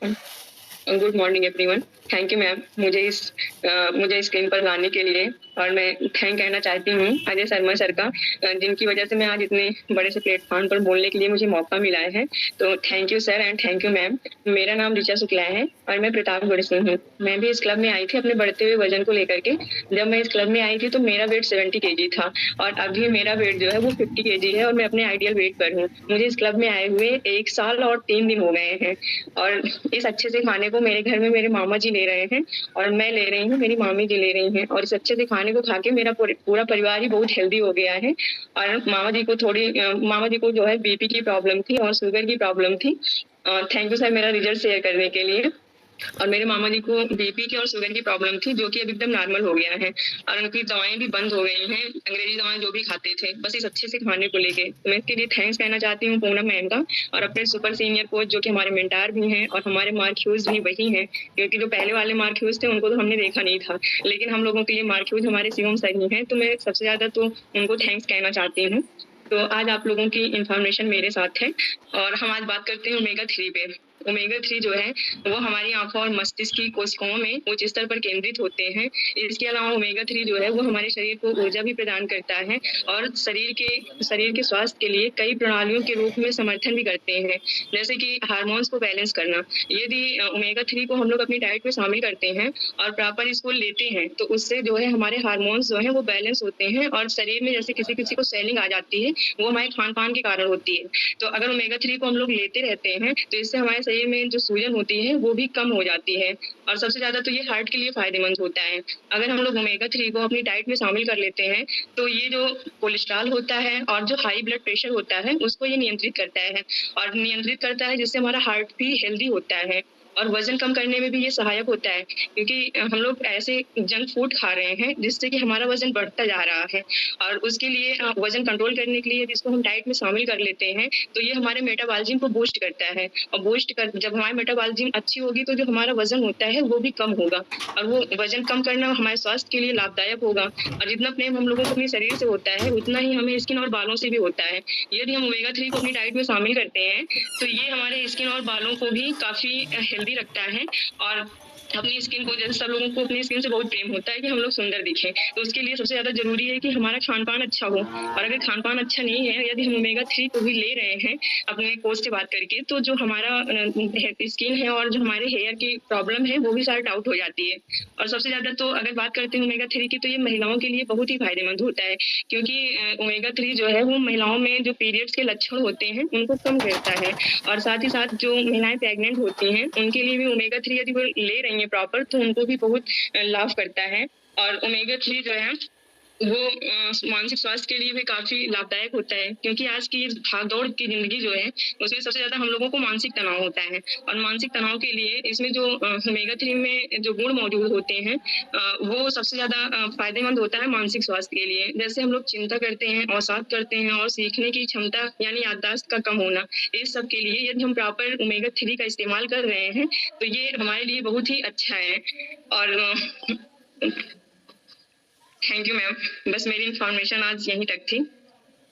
Good morning everyone. Thank you ma'am मुझे screen पर लाने के लिए। और मैं थैंक कहना चाहती हूँ अजय शर्मा सर का, जिनकी वजह से मैं आज इतने बड़े से प्लेटफॉर्म पर बोलने के लिए मुझे मौका मिला है। तो thank you sir and thank you ma'am. मेरा नाम ऋचा शुक्ला है और मैं प्रतापगढ़ से हूँ। मैं भी इस क्लब में आई थी अपने बढ़ते हुए वजन को लेकर के। जब मैं इस क्लब में आई थी तो मेरा वेट 70 kg था और अभी मेरा वेट जो है वो 50 kg है और मैं अपने आइडियल वेट पर हूँ। मुझे इस क्लब में आए हुए 1 साल और 3 दिन हो गए हैं और इस अच्छे से खाने को मेरे घर में मेरे मामा जी ले रहे हैं और मैं ले रही हूँ, मेरी मामी जी ले रही हैं। और इस अच्छे से खाने को खा के मेरा पूरा परिवार ही बहुत हेल्दी हो गया है। और मामा जी को जो है बीपी की प्रॉब्लम थी और शुगर की प्रॉब्लम थी। थैंक यू सर मेरा रिजल्ट शेयर करने के लिए। और मेरे मामा जी को बीपी की और शुगर की प्रॉब्लम थी, जो कि अब एकदम नॉर्मल हो गया है और उनकी दवाएं भी बंद हो गई हैं, अंग्रेजी दवाएं जो भी खाते थे, बस इस अच्छे से खाने को लेके। तो मैं इसके लिए थैंक्स कहना चाहती हूँ पूनम मैम का और अपने सुपर सीनियर कोच जो कि हमारे मेंटार भी हैं और हमारे मार्क ह्यूज भी वही हैं, क्योंकि जो पहले वाले मार्क ह्यूज थे उनको तो हमने देखा नहीं था, लेकिन हम लोगों के लिए मार्क ह्यूज हमारे शिवम सर ही हैं। तो मैं सबसे ज्यादा तो उनको थैंक्स कहना चाहती हूँ। तो आज आप लोगों की इंफॉर्मेशन मेरे साथ है और हम आज बात करते हैं ओमेगा 3 पे। ओमेगा 3 जो है वो हमारी आंखों और मस्तिष्क की कोशिकाओं में उच्च स्तर पर केंद्रित होते हैं। इसके अलावा ओमेगा 3 जो है वो हमारे शरीर को ऊर्जा भी प्रदान करता है और शरीर के स्वास्थ्य के लिए कई प्रणालियों के रूप में समर्थन भी करते हैं, जैसे कि हार्मोन्स को बैलेंस करना। यदि ओमेगा 3 को हम लोग अपनी डाइट में शामिल करते हैं और प्रॉपर इसको लेते हैं तो उससे जो है हमारे हार्मोन्स जो है वो बैलेंस होते हैं और शरीर में जैसे किसी किसी को स्वेलिंग आ जाती है, वो हमारे खान पान के कारण होती है। तो अगर ओमेगा 3 को हम लोग लेते रहते हैं तो इससे हमारे शरीर में जो सूजन होती है वो भी कम हो जाती है। और सबसे ज्यादा तो ये हार्ट के लिए फायदेमंद होता है। अगर हम लोग ओमेगा 3 को अपनी डाइट में शामिल कर लेते हैं तो ये जो कोलेस्ट्रॉल होता है और जो हाई ब्लड प्रेशर होता है उसको ये नियंत्रित करता है और नियंत्रित करता है, जिससे हमारा हार्ट भी हेल्दी होता है और वजन कम करने में भी ये सहायक होता है, क्योंकि हम लोग ऐसे जंक फूड खा रहे हैं जिससे कि हमारा वजन बढ़ता जा रहा है। और उसके लिए वजन कंट्रोल करने के लिए यदि इसको हम डाइट में शामिल कर लेते हैं तो ये हमारे मेटाबॉलिज्म को बूस्ट करता है और जब हमारी मेटाबॉलिज्म अच्छी होगी तो जो हमारा वजन होता है वो भी कम होगा और वो वजन कम करना हमारे स्वास्थ्य के लिए लाभदायक होगा। और जितना प्रेम हम लोगों को अपने शरीर से होता है उतना ही हमें स्किन और बालों से भी होता है। यदि हम ओमेगा 3 को अपनी डाइट में शामिल करते हैं तो ये हमारे स्किन और बालों को भी काफी हेल्दी रखता है। और अपनी स्किन को, जैसे सब लोगों को अपनी स्किन से बहुत प्रेम होता है कि हम लोग सुंदर दिखें, तो उसके लिए सबसे ज्यादा जरूरी है कि हमारा खान पान अच्छा हो। और अगर खान पान अच्छा नहीं है, यदि हम ओमेगा 3 को भी ले रहे हैं अपने कोच से बात करके, तो जो हमारा स्किन है और जो हमारे हेयर की प्रॉब्लम है वो भी सॉर्ट आउट हो जाती है। और सबसे ज्यादा तो अगर बात करते हैं ओमेगा 3 की, तो ये महिलाओं के लिए बहुत ही फायदेमंद होता है, क्योंकि ओमेगा 3 जो है वो महिलाओं में जो पीरियड्स के लक्षण होते हैं उनको कम करता है। और साथ ही साथ जो महिलाएं प्रेग्नेंट होती हैं उनके लिए भी ओमेगा 3 यदि वो ले रही है प्रॉपर तो उनको भी बहुत लाभ करता है। और ओमेगा 3 जो है वो मानसिक स्वास्थ्य के लिए भी काफी लाभदायक होता है, क्योंकि आज की भागदौड़ की जिंदगी जो है उसमें सबसे ज्यादा हम लोगों को मानसिक तनाव होता है। और मानसिक तनाव के लिए इसमें जो ओमेगा 3 में जो गुण मौजूद होते हैं वो सबसे ज्यादा फायदेमंद होता है मानसिक स्वास्थ्य के लिए। जैसे हम लोग चिंता करते हैं, अवसाद करते हैं और सीखने की क्षमता यानी याददाश्त का कम होना, इस सब के लिए यदि हम प्रॉपर ओमेगा 3 का इस्तेमाल कर रहे हैं तो ये हमारे लिए बहुत ही अच्छा है। और थैंक यू मैम, बस मेरी इंफॉर्मेशन आज यहीं तक थी।